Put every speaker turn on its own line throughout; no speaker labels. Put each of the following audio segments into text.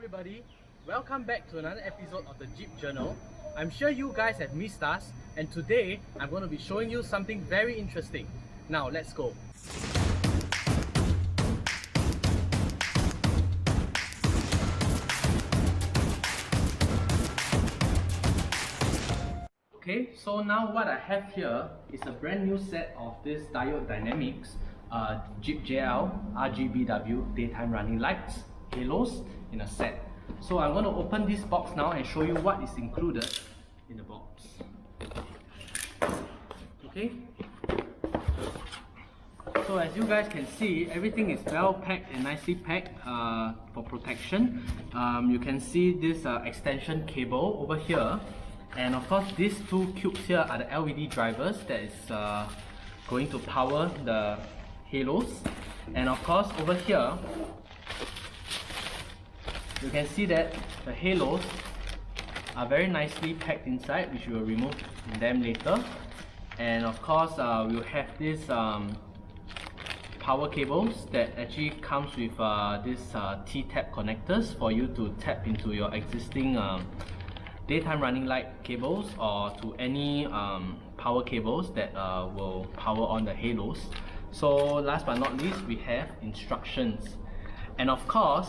everybody, welcome back to another episode of the Jeep Journal. I'm sure you guys have missed us, and today I'm going to be showing you something very interesting. Now let's go. Okay, so now what I have here is a brand new set of this Diode Dynamics Jeep JL RGBW daytime running lights, halos in a set. So I'm going to open this box now and show you what is included in the box. Okay, so as you guys can see, everything is well packed and nicely packed for protection. You can see this extension cable over here, and of course these two cubes here are the LED drivers that is going to power the halos. And of course over here you can see that the halos are very nicely packed inside, which we will remove them later. And of course we'll have this power cables that actually comes with this T-tap connectors for you to tap into your existing daytime running light cables or to any power cables that will power on the halos. So last but not least, we have instructions. And of course,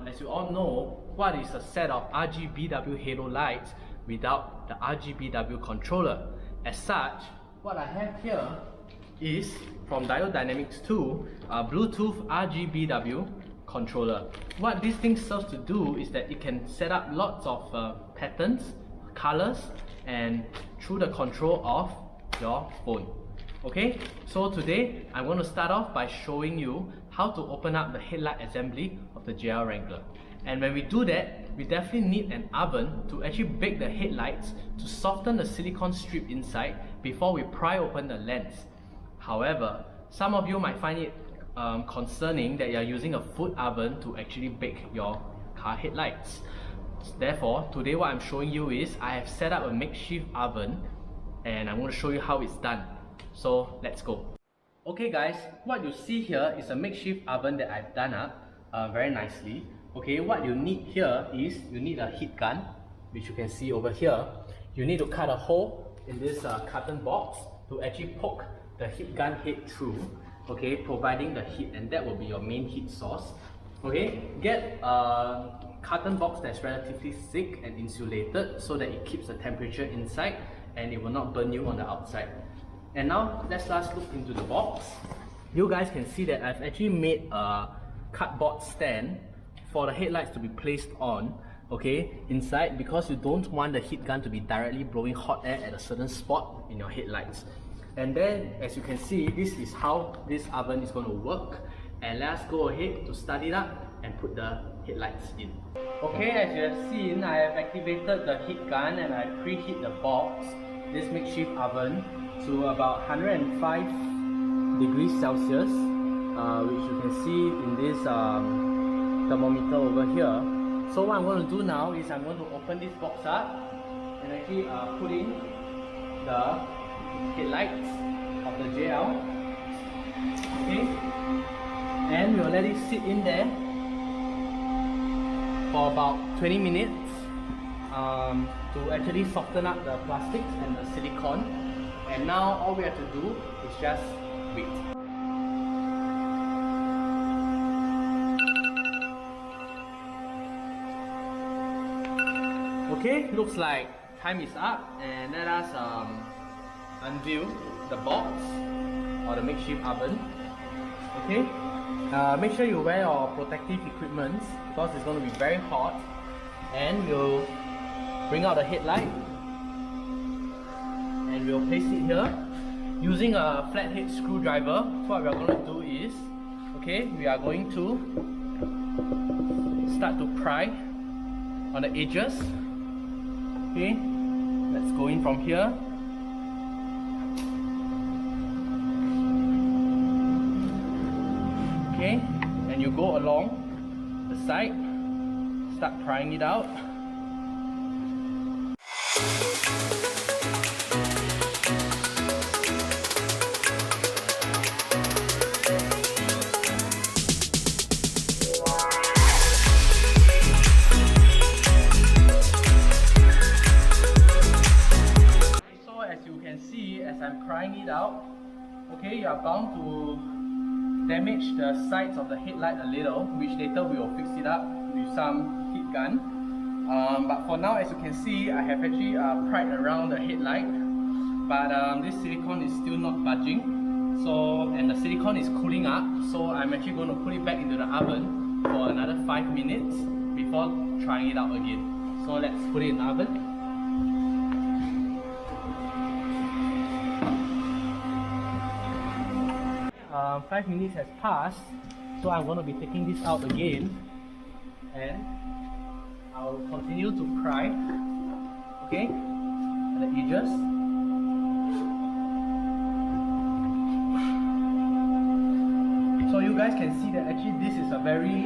as you all know, what is a set of RGBW halo lights without the RGBW controller? As such, what I have here is from Diode Dynamics 2, a Bluetooth RGBW controller. What this thing serves to do is that it can set up lots of patterns, colors, and through the control of your phone. Okay, so today I'm going to start off by showing you how to open up the headlight assembly of the JL Wrangler. And when we do that, we definitely need an oven to actually bake the headlights to soften the silicone strip inside before we pry open the lens. However, some of you might find it concerning that you are using a foot oven to actually bake your car headlights. Therefore, today what I'm showing you is I have set up a makeshift oven and I'm going to show you how it's done. So let's go. Okay guys, what you see here is a makeshift oven that I've done up very nicely. Okay, what you need here is you need a heat gun, which you can see over here. You need to cut a hole in this carton box to actually poke the heat gun head through, okay, providing the heat, and that will be your main heat source. Okay, get a carton box that's relatively thick and insulated so that it keeps the temperature inside and it will not burn you on the outside. And now let's just look into the box. You guys can see that I've actually made a cardboard stand for the headlights to be placed on, okay, inside, because you don't want the heat gun to be directly blowing hot air at a certain spot in your headlights. And then, as you can see, this is how this oven is going to work. And let's go ahead to start it up and put the headlights in. Okay, as you have seen, I have activated the heat gun and I preheat the box, this makeshift oven, to about 105 degrees Celsius, which you can see in this thermometer over here. So what I'm going to do now is I'm going to open this box up and actually put in the headlights of the JL. Okay, and we'll let it sit in there for about 20 minutes to actually soften up the plastics and the silicone. And now all we have to do is just wait. Okay, looks like time is up, and let us unveil the box or the makeshift oven. Okay, make sure you wear your protective equipment because it's going to be very hot. And we'll bring out the headlight and we'll place it here using a flathead screwdriver. So what we are going to do is, okay, we are going to start to pry on the edges. Okay, let's go in from here. Okay, and you go along the side, start prying it out. it out, okay, you are bound to damage the sides of the headlight a little, which later we will fix it up with some heat gun. But for now, as you can see, I have actually pried around the headlight, but this silicone is still not budging. So, and the silicone is cooling up, so I'm actually going to put it back into the oven for another 5 minutes before trying it out again. So let's put it in the oven. 5 minutes has passed, so I'm going to be taking this out again, and I'll continue to pry, okay, at the edges. So you guys can see that actually this is a very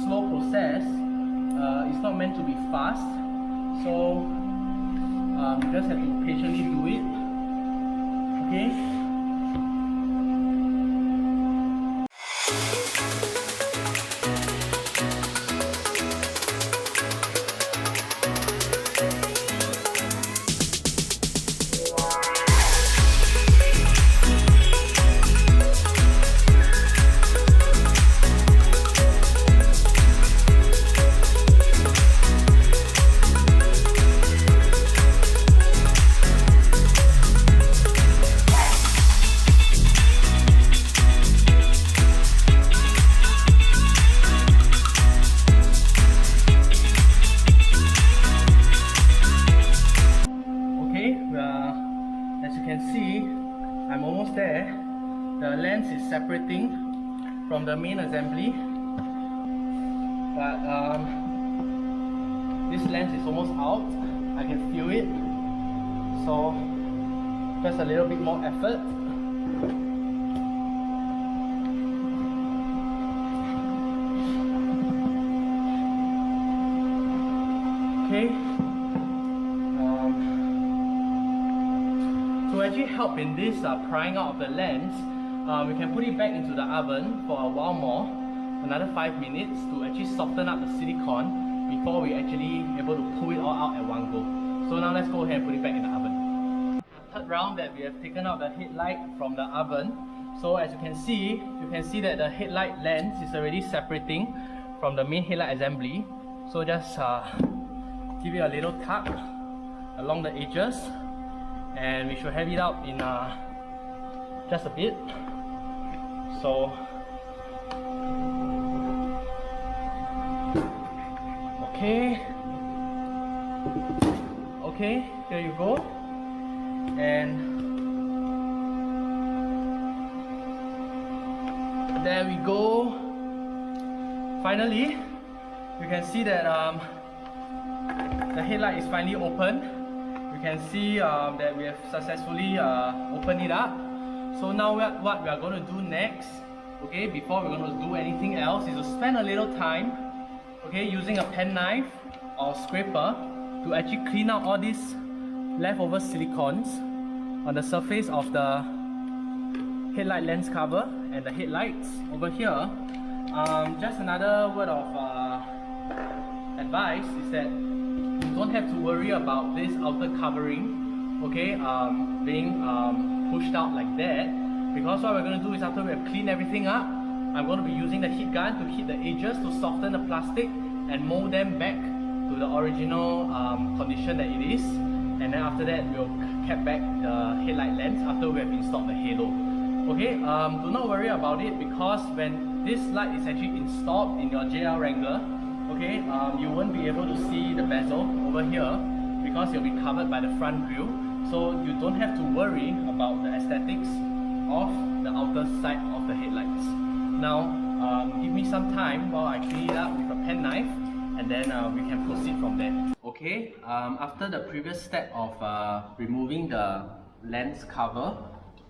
slow process. It's not meant to be fast, so you just have to patiently do it, okay. I'm almost there. The lens is separating from the main assembly, but this lens is almost out. I can feel it, so just a little bit more effort. Okay. To actually help in this prying out of the lens, we can put it back into the oven for a while more, another 5 minutes, to actually soften up the silicone before we actually able to pull it all out at one go. So now let's go ahead and put it back in the oven. Third round that we have taken out the headlight from the oven. So as you can see that the headlight lens is already separating from the main headlight assembly. So just give it a little tug along the edges, and we should have it out in just a bit. So okay, there you go. And there we go. Finally, you can see that the headlight is finally open. You can see that we have successfully opened it up. So now what we are going to do next, okay, before we're going to do anything else, is to spend a little time, okay, using a pen knife or scraper to actually clean out all these leftover silicones on the surface of the headlight lens cover and the headlights over here. Just another word of advice is that you don't have to worry about this outer covering, okay, being pushed out like that, because what we're going to do is, after we have cleaned everything up, I'm going to be using the heat gun to hit the edges to soften the plastic and mold them back to the original condition that it is. And then after that, we'll cap back the headlight lens after we have installed the halo. Okay, do not worry about it, because when this light is actually installed in your JL Wrangler, okay, you won't be able to see the bezel over here because you'll be covered by the front grille. So you don't have to worry about the aesthetics of the outer side of the headlights. Now, give me some time while I clean it up with a pen knife, and then we can proceed from there. Okay, after the previous step of removing the lens cover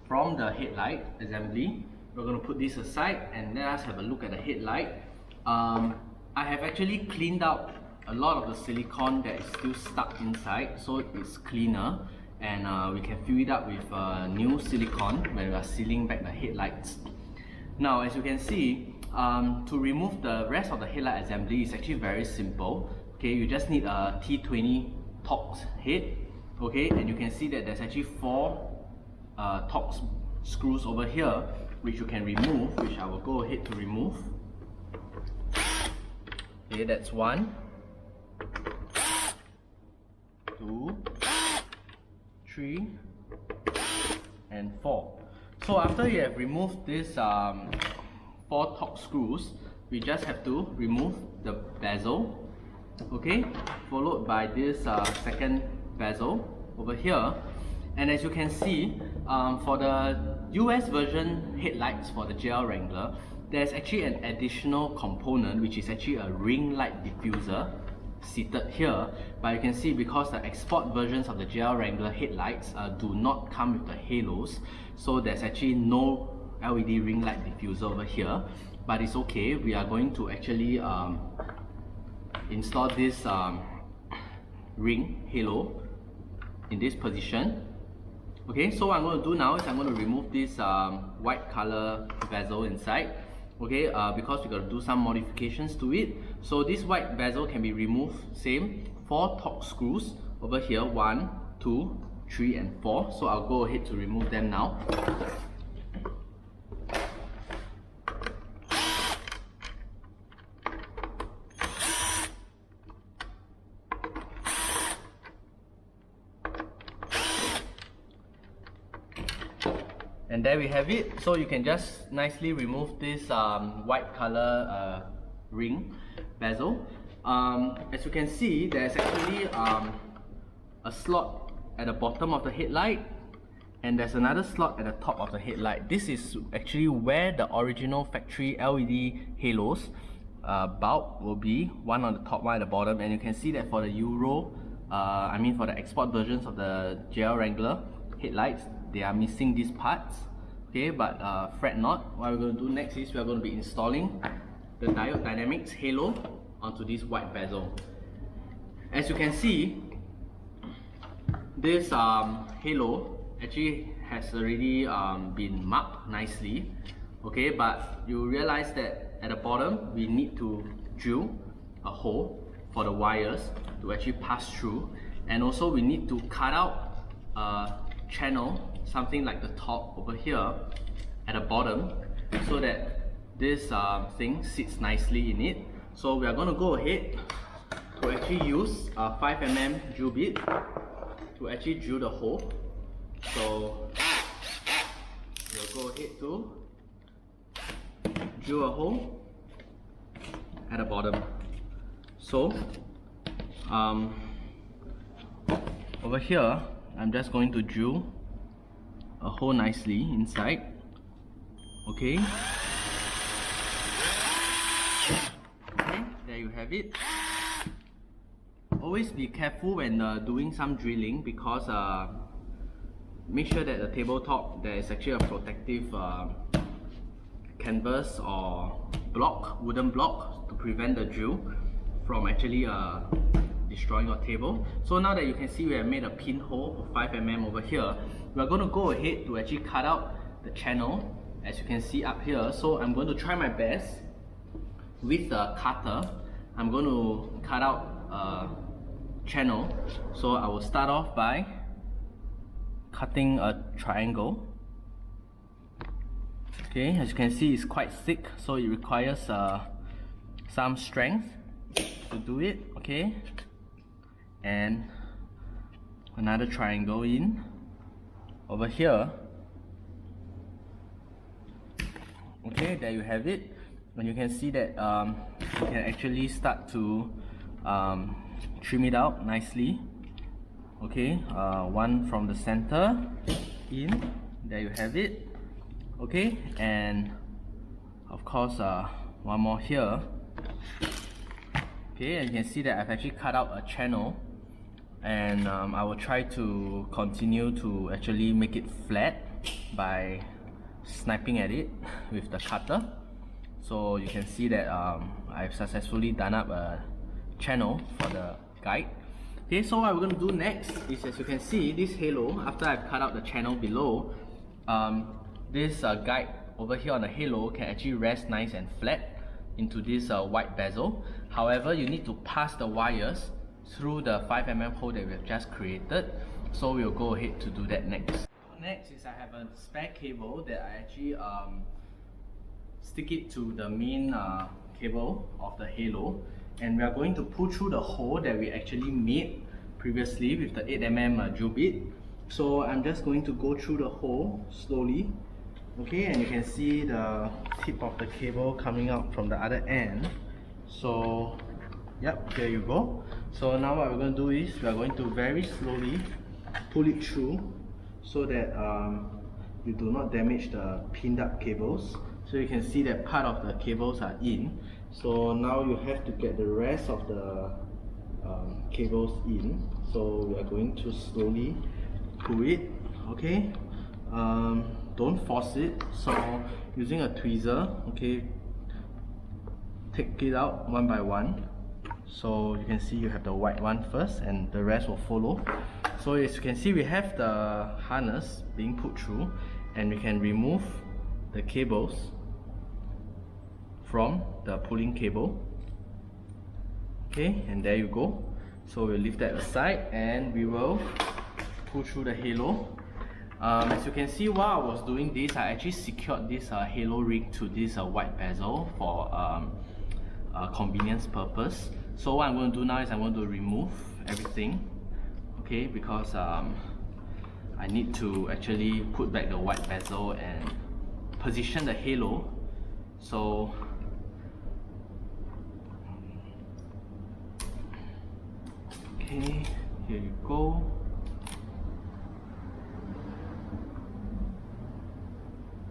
from the headlight assembly, we're going to put this aside and let us have a look at the headlight. I have actually cleaned out a lot of the silicone that is still stuck inside, so it's cleaner, and we can fill it up with new silicone when we are sealing back the headlights. Now, as you can see, to remove the rest of the headlight assembly is actually very simple. Okay, you just need a T20 Torx head, okay, and you can see that there's actually 4 Torx screws over here, which you can remove, which I will go ahead to remove. Okay, that's 1, 2, 3, and 4. So after you have removed this 4 Torx screws, we just have to remove the bezel, okay, followed by this second bezel over here. And as you can see, for the US version headlights for the JL Wrangler, there's actually an additional component, which is actually a ring light diffuser seated here. But you can see, because the export versions of the JL Wrangler headlights do not come with the halos, so there's actually no LED ring light diffuser over here. But it's okay, we are going to actually install this ring halo in this position. Okay, so what I'm going to do now is I'm going to remove this white color bezel inside. Okay, because we're going to do some modifications to it. So this white bezel can be removed. Same, 4 Torx screws over here, 1, 2, 3, and 4. So I'll go ahead to remove them now. And there we have it. So you can just nicely remove this white color ring bezel. As you can see, there's actually a slot at the bottom of the headlight, and there's another slot at the top of the headlight. This is actually where the original factory LED halos bulb will be, one on the top, one at the bottom. And you can see that for the for the export versions of the JL Wrangler headlights, they are missing these parts. Okay, but fret not. What we're going to do next is we are going to be installing the Diode Dynamics halo onto this white bezel. As you can see, this halo actually has already been marked nicely. Okay, but you realize that at the bottom we need to drill a hole for the wires to actually pass through, and also we need to cut out a channel, something like the top over here at the bottom, so that this thing sits nicely in it. So we are going to go ahead to actually use a 5mm drill bit to actually drill the hole. So we'll go ahead to drill a hole at the bottom. So over here, I'm just going to drill a hole nicely inside. Okay. Okay, there you have it. Always be careful when doing some drilling, because make sure that the tabletop, there is actually a protective canvas or block, wooden block, to prevent the drill from actually destroying your table. So now that you can see we have made a pinhole of 5mm over here, we are going to go ahead to actually cut out the channel, as you can see up here. So I'm going to try my best with the cutter. I'm going to cut out a channel. So I will start off by cutting a triangle. Okay, as you can see, it's quite thick, so it requires some strength to do it. Okay, and another triangle in over here. Okay, there you have it. And you can see that you can actually start to trim it out nicely. Okay, one from the center in, there you have it. Okay, and of course one more here. Okay, and you can see that I've actually cut out a channel, and I will try to continue to actually make it flat by sniping at it with the cutter. So you can see that I've successfully done up a channel for the guide. Okay, so what we're going to do next is, as you can see, this halo, after I've cut out the channel below, this guide over here on the halo can actually rest nice and flat into this white bezel. However, you need to pass the wires through the 5mm hole that we have just created. So we'll go ahead to do that next. Next is I have a spare cable that I actually stick it to the main cable of the halo, and we are going to pull through the hole that we actually made previously with the 8mm drill bit. So I'm just going to go through the hole slowly, okay, and you can see the tip of the cable coming out from the other end. So yep, there you go. So now what we're going to do is we are going to very slowly pull it through so that you do not damage the pinned up cables. So you can see that part of the cables are in. So now you have to get the rest of the cables in. So we are going to slowly pull it, okay? Don't force it. So using a tweezer, okay, take it out one by one. So you can see you have the white one first and the rest will follow. So as you can see, we have the harness being put through, and we can remove the cables from the pulling cable, okay, and there you go. So we'll leave that aside and we will pull through the halo. As you can see, while I was doing this, I actually secured this halo ring to this white bezel for convenience purpose. So what I'm going to do now is I'm going to remove everything, okay, because I need to actually put back the white bezel and position the halo. So okay, here you go.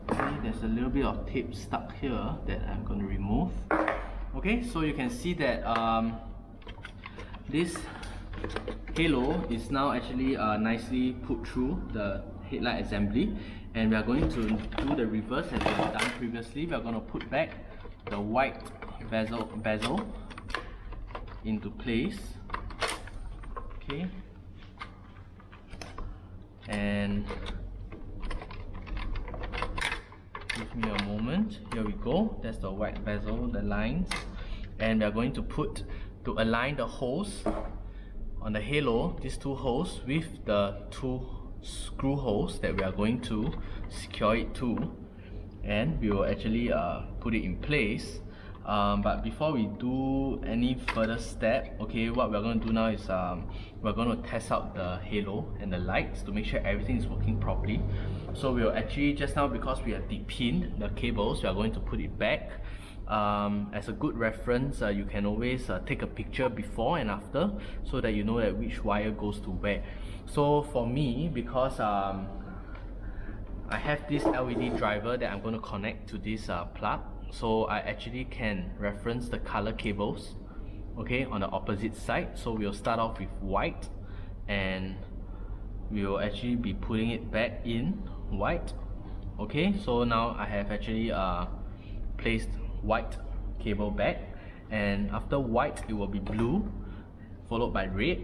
Okay, there's a little bit of tape stuck here that I'm going to remove. Okay, so you can see that this halo is now actually nicely put through the headlight assembly, and we are going to do the reverse as we have done previously. We are going to put back the white bezel into place, okay, and give me a moment. Here we go. That's the white bezel, the lines, and we are going to align the holes on the halo, these two holes, with the two screw holes that we are going to secure it to, and we will actually put it in place. But before we do any further step, okay, what we're going to do now is we're going to test out the halo and the lights to make sure everything is working properly. So we'll actually, just now, because we have depinned the cables, we are going to put it back. As a good reference, you can always take a picture before and after, so that you know that which wire goes to where. So for me, because I have this LED driver that I'm going to connect to this plug, so I actually can reference the color cables, okay, on the opposite side. So we'll start off with white, and we will actually be putting it back in white, okay. So now I have actually placed white cable back, and after white it will be blue, followed by red,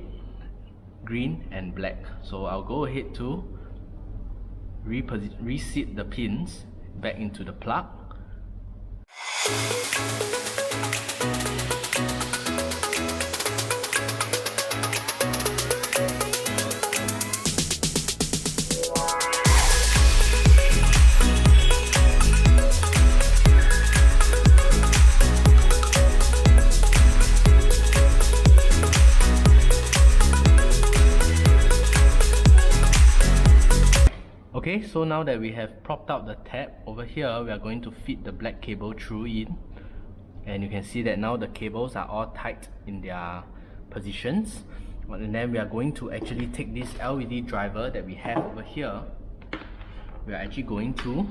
green and black. So I'll go ahead to reseat the pins back into the plug. Okay, so now that we have propped out the tab over here, we are going to feed the black cable through in, and you can see that now the cables are all tight in their positions. And then we are going to actually take this LED driver that we have over here, we are actually going to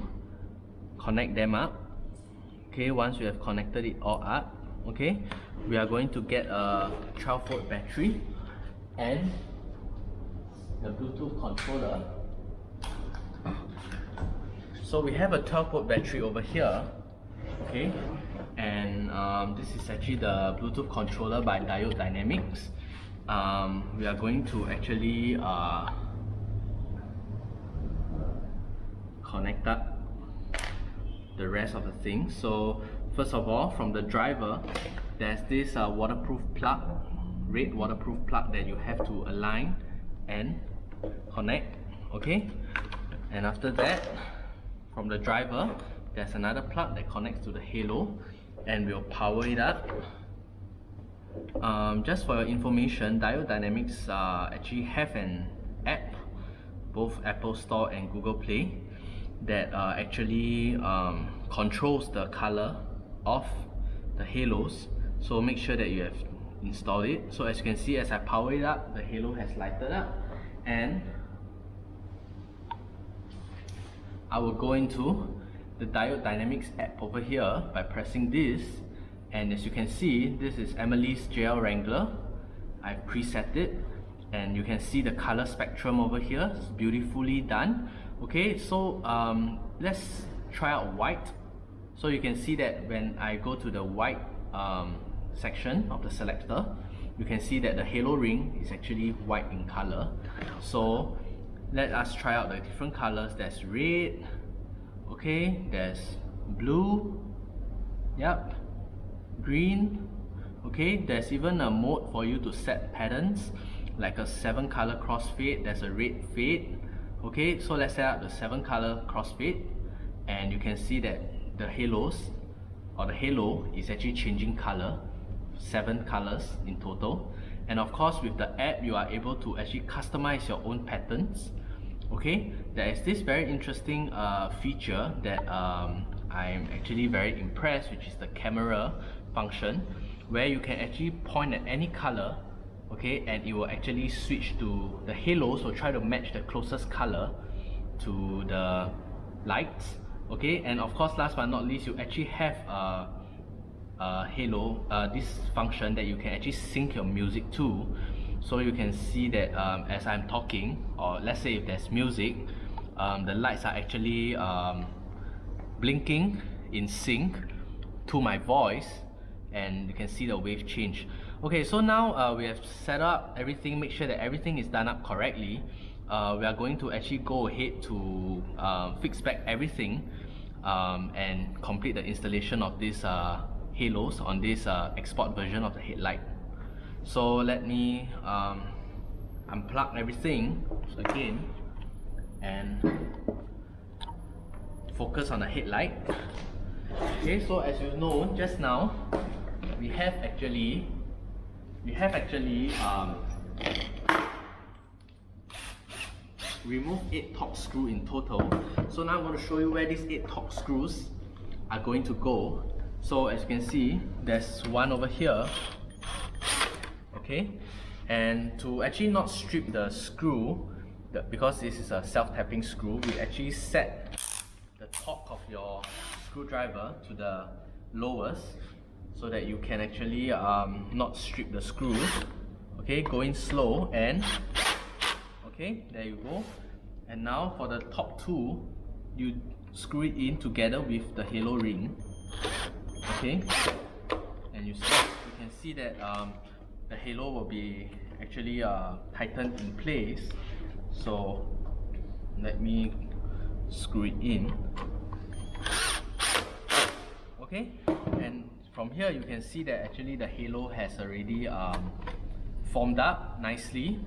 connect them up. Okay, once we have connected it all up, okay, we are going to get a 12-volt battery and the Bluetooth controller. So we have a 12-volt battery over here, okay, and this is actually the Bluetooth controller by Diode Dynamics. We are going to actually connect up the rest of the things. So first of all, from the driver, there's this waterproof plug, red waterproof plug that you have to align and connect, okay. And after that, from the driver, there's another plug that connects to the halo, and we'll power it up. Just for your information, Diode Dynamics actually have an app, both Apple Store and Google Play, that actually controls the color of the halos. So make sure that you have installed it. So as you can see, as I power it up, the halo has lighted up, and I will go into the Diode Dynamics app over here by pressing this, and as you can see, this is Emily's JL Wrangler. I've preset it, and you can see the color spectrum over here. It's beautifully done. Okay, so let's try out white. So you can see that when I go to the white section of the selector, you can see that the halo ring is actually white in color. So let us try out the different colors. There's red, okay, there's blue, yep, green, okay, there's even a mode for you to set patterns, like a 7-color crossfade. There's a red fade. Okay, so let's set up the 7-color crossfade, and you can see that the halos, or the halo, is actually changing color, 7 colors in total. And of course, with the app, you are able to actually customize your own patterns. Okay, there is this very interesting feature that I'm actually very impressed, which is the camera function, where you can actually point at any color, okay, and it will actually switch to the halos, or try to match the closest color to the lights. Okay, and of course, last but not least, you actually have halo, this function that you can actually sync your music to. So you can see that as I'm talking, or let's say if there's music, the lights are actually blinking in sync to my voice, and you can see the wave change. Okay, so now we have set up everything, make sure that everything is done up correctly. We are going to actually go ahead to fix back everything and complete the installation of these halos on this export version of the headlight. So let me unplug everything again and focus on the headlight. Okay, so as you know, just now we have actually removed 8 top screws in total. So now I'm going to show you where these 8 top screws are going to go. So as you can see, there's one over here. Okay, and to actually not strip the screw, because this is a self-tapping screw, we actually set the top of your screwdriver to the lowest, so that you can actually not strip the screws. Okay, going slow, and okay, there you go. And now for the top 2, you screw it in together with the halo ring. Okay, and you can see that the halo will be actually tightened in place. So let me screw it in. Okay, and from here you can see that actually the halo has already formed up nicely,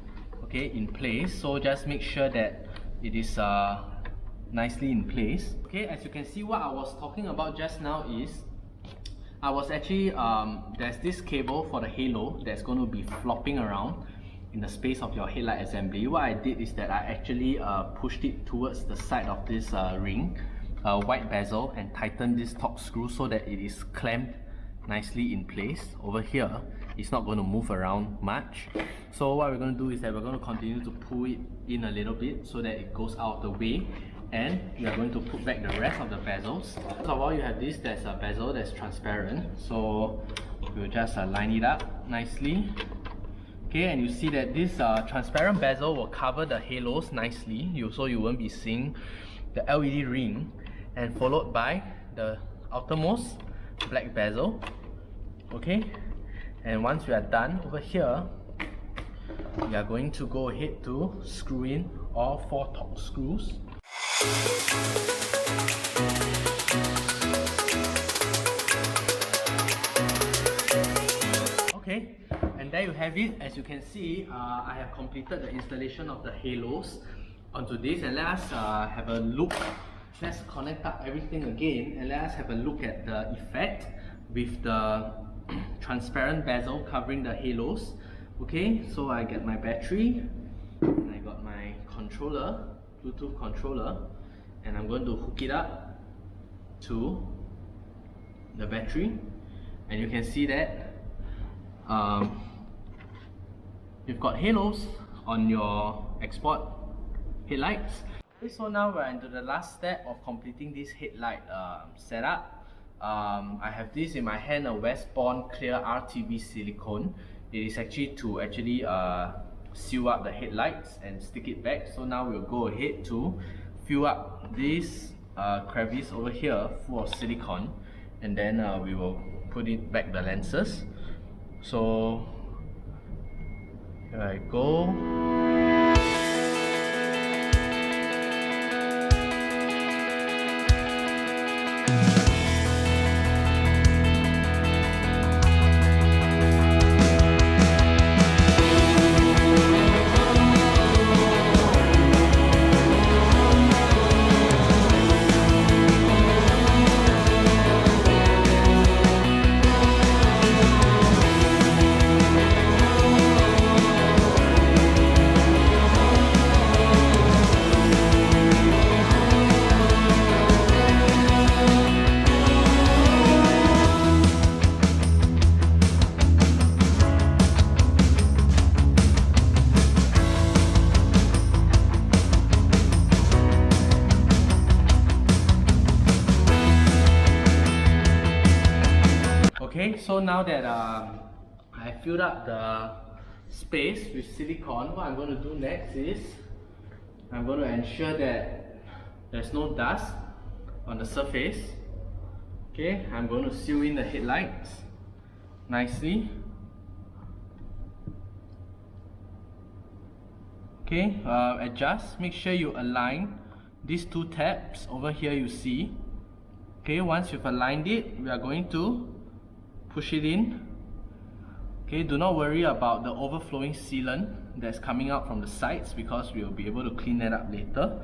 okay, in place. So just make sure that it is nicely in place. Okay, as you can see, what I was talking about just now is I was actually there's this cable for the halo that's going to be flopping around in the space of your headlight assembly. What I did is that I actually pushed it towards the side of this ring, white bezel, and tightened this top screw so that it is clamped nicely in place over here. It's not going to move around much. So what we're going to do is that we're going to continue to pull it in a little bit so that it goes out of the way, and we are going to put back the rest of the bezels. First of all, you have this, there's a bezel that's transparent, so we'll just line it up nicely. Okay, and you see that this transparent bezel will cover the halos nicely, so you won't be seeing the LED ring, and followed by the outermost black bezel. Okay, and once we are done over here, we are going to go ahead to screw in all 4 top screws. Okay, and there you have it. As you can see, I have completed the installation of the halos onto this, and let us have a look. Let's connect up everything again and let us have a look at the effect with the transparent bezel covering the halos. Okay, so I get my battery and I got my controller, Bluetooth controller, and I'm going to hook it up to the battery, and you can see that you've got halos on your export headlights. Okay, so now we're into the last step of completing this headlight setup. I have this in my hand, a Westbourne clear RTB silicone. It is actually to seal up the headlights and stick it back. So now we'll go ahead to fill up this crevice over here full of silicone, and then we will put it back the lenses. So here I go. Okay, so now that I filled up the space with silicone, what I'm going to do next is I'm going to ensure that there's no dust on the surface. Okay, I'm going to seal in the headlights nicely. Okay, adjust, make sure you align these two tabs over here you see. Okay, once you've aligned it, we are going to push it in. Okay, do not worry about the overflowing sealant that's coming out from the sides, because we will be able to clean that up later.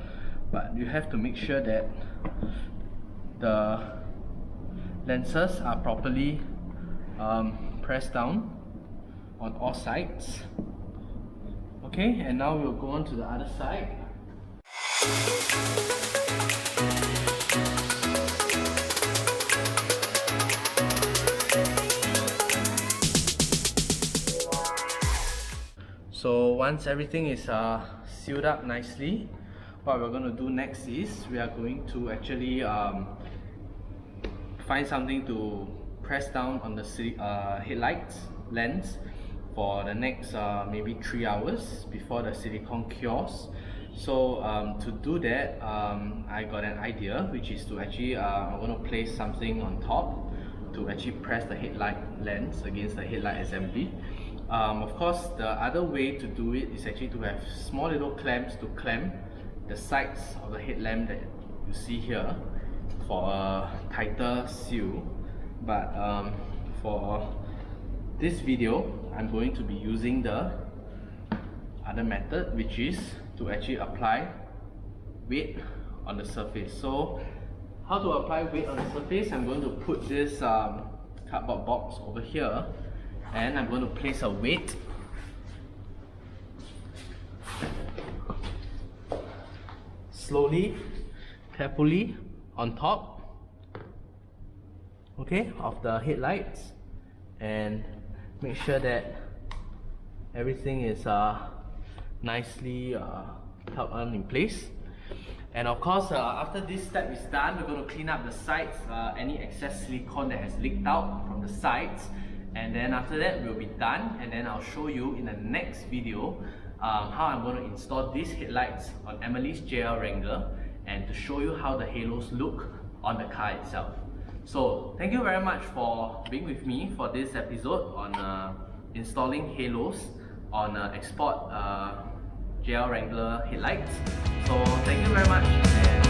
But you have to make sure that the lenses are properly pressed down on all sides. Okay, and now we'll go on to the other side. So once everything is sealed up nicely, what we're going to do next is we are going to actually find something to press down on the headlights lens for the next maybe 3 hours before the silicone cures. So to do that, I got an idea, which is to actually I'm going to place something on top to actually press the headlight lens against the headlight assembly. Of course, the other way to do it is actually to have small little clamps to clamp the sides of the headlamp that you see here for a tighter seal. But for this video, I'm going to be using the other method, which is to actually apply weight on the surface. So how to apply weight on the surface? I'm going to put this cardboard box over here, and I'm going to place a weight slowly, carefully on top, okay, of the headlights, and make sure that everything is nicely held on in place. And of course, after this step is done, we're going to clean up the sides, any excess silicone that has leaked out from the sides. And then after that, we'll be done, and then I'll show you in the next video how I'm going to install these headlights on Emily's JL Wrangler, and to show you how the halos look on the car itself. So thank you very much for being with me for this episode on installing halos on export JL Wrangler headlights. So thank you very much, and